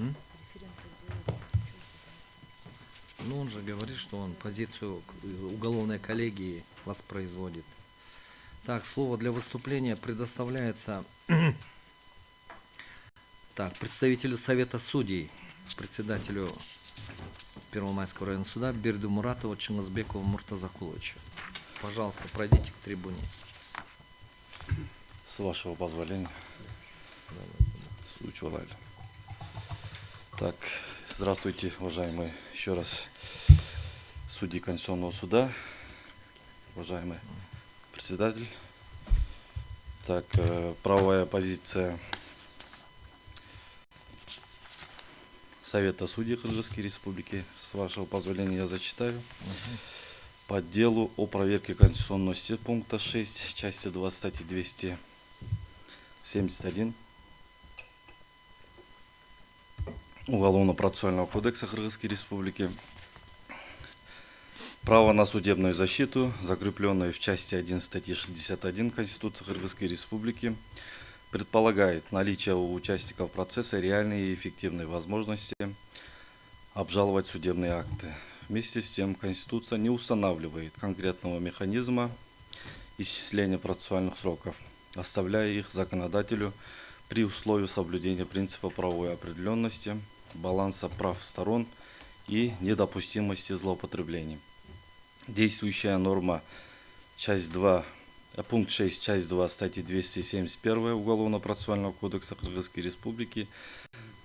М? Референт так делает, что Ну, он же говорит, что он позицию уголовной коллегии воспроизводит. Так, слово для выступления предоставляется представителю Совета судей, председателю Первомайского районного суда Берду Муратову Чингизбекову Муртазакуловичу. Пожалуйста, пройдите к трибуне. С вашего позволения, Суч Валаль. Так, здравствуйте, уважаемые еще раз судьи Конституционного суда, уважаемый председатель. Так, правовая позиция Совета судей Кыргызской Республики. С вашего позволения я зачитаю. По делу о проверке конституционности пункта 6 части 2 статьи 271 Уголовно-процессуального кодекса Кыргызской Республики. Право на судебную защиту, закрепленное в части 1 статьи 61 Конституции Кыргызской Республики, предполагает наличие у участников процесса реальной и эффективной возможности обжаловать судебные акты. Вместе с тем, Конституция не устанавливает конкретного механизма исчисления процессуальных сроков, оставляя их законодателю при условии соблюдения принципа правовой определенности, баланса прав сторон и недопустимости злоупотреблений. Действующая норма пункт 6, часть 2 статьи 271 Уголовно-процессуального кодекса Кыргызской Республики,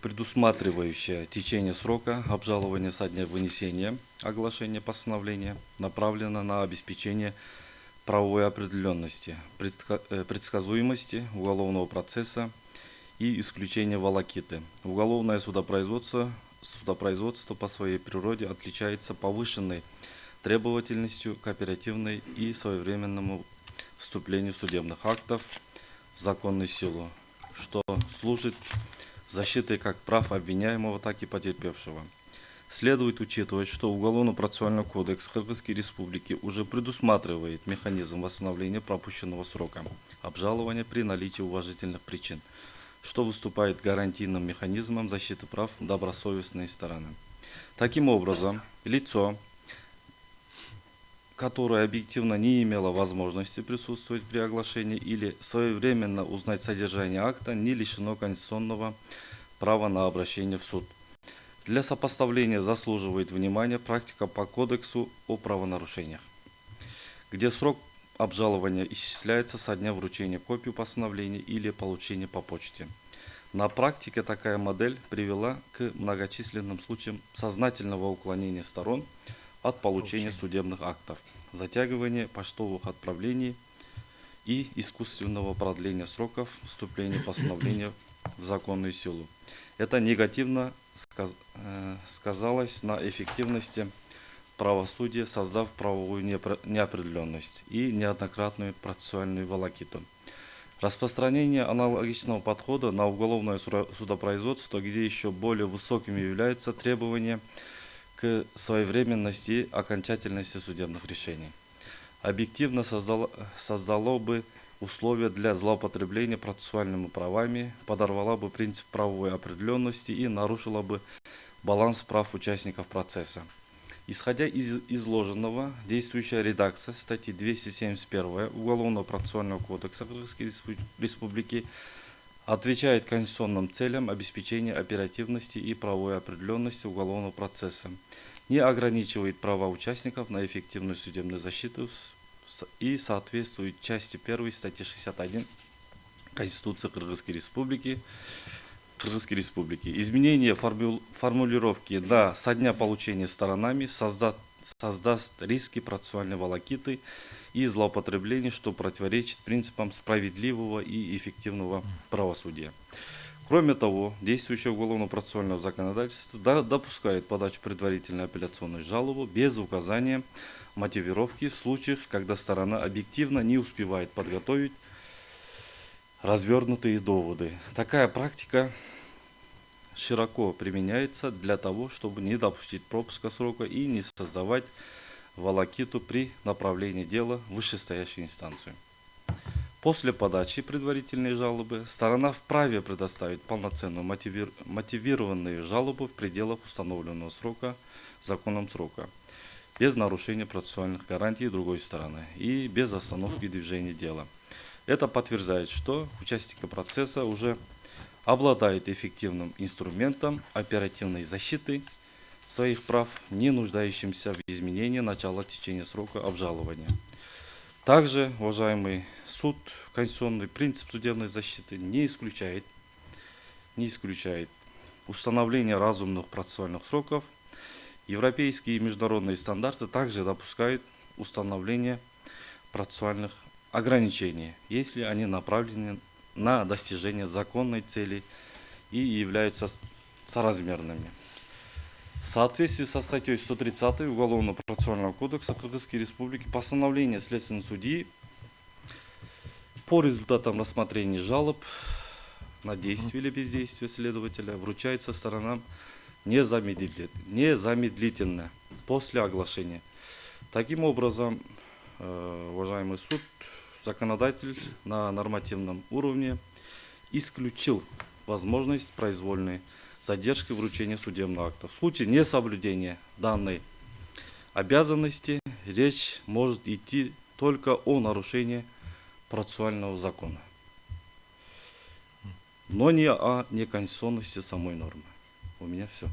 предусматривающая течение срока обжалования со дня вынесения оглашения постановления, направлена на обеспечение правовой определенности, предсказуемости уголовного процесса и исключение волокиты. Уголовное судопроизводство по своей природе отличается повышенной требовательностью к оперативной и своевременному вступлению судебных актов в законную силу, что служит защитой как прав обвиняемого, так и потерпевшего. Следует учитывать, что Уголовно-процессуальный кодекс Кыргызской Республики уже предусматривает механизм восстановления пропущенного срока обжалования при наличии уважительных причин, что выступает гарантийным механизмом защиты прав добросовестной стороны. Таким образом, лицо, которое объективно не имело возможности присутствовать при оглашении или своевременно узнать содержание акта, не лишено конституционного права на обращение в суд. Для сопоставления заслуживает внимания практика по Кодексу о правонарушениях, где срок обжалования исчисляется со дня вручения копии постановления или получения по почте. На практике такая модель привела к многочисленным случаям сознательного уклонения сторон от получения судебных актов, затягивания почтовых отправлений и искусственного продления сроков вступления постановления в законную силу. Это негативно сказалось на эффективности правосудия, создав правовую неопределенность и неоднократную процессуальную волокиту. Распространение аналогичного подхода на уголовное судопроизводство, где еще более высокими являются требования к своевременности и окончательности судебных решений, объективно создало бы условия для злоупотребления процессуальными правами, подорвала бы принцип правовой определенности и нарушила бы баланс прав участников процесса. Исходя из изложенного, действующая редакция статьи 271 Уголовно-процессуального кодекса Кыргызской Республики отвечает конституционным целям обеспечения оперативности и правовой определенности уголовного процесса, не ограничивает права участников на эффективную судебную защиту и соответствует части 1 статьи 61 Конституции Кыргызской Республики. Изменение формулировки со дня получения сторонами создаст риски процессуальной волокиты и злоупотреблений, что противоречит принципам справедливого и эффективного правосудия. Кроме того, действующее уголовно-процессуальное законодательство допускает подачу предварительной апелляционной жалобы без указания мотивировки в случаях, когда сторона объективно не успевает подготовить развернутые доводы. Такая практика широко применяется для того, чтобы не допустить пропуска срока и не создавать волокиту при направлении дела в вышестоящую инстанцию. После подачи предварительной жалобы сторона вправе предоставить полноценную мотивированную жалобу в пределах установленного срока, законом срока, без нарушения процессуальных гарантий другой стороны и без остановки движения дела. Это подтверждает, что участники процесса уже обладают эффективным инструментом оперативной защиты своих прав, не нуждающимся в изменении начала течения срока обжалования. Также, уважаемый суд, конституционный принцип судебной защиты не исключает установление разумных процессуальных сроков. Европейские и международные стандарты также допускают установление процессуальных ограничений, если они направлены на достижение законной цели и являются соразмерными. В соответствии со статьей 130 Уголовного процессуального кодекса Кыргызской Республики постановление следственной судьи по результатам рассмотрения жалоб на действие или бездействие следователя вручается сторонам незамедлительно после оглашения. Таким образом, уважаемый суд, законодатель на нормативном уровне исключил возможность произвольной задержки вручения судебного акта. В случае несоблюдения данной обязанности речь может идти только о нарушении процессуального закона, но не о неконституционности самой нормы. У меня все.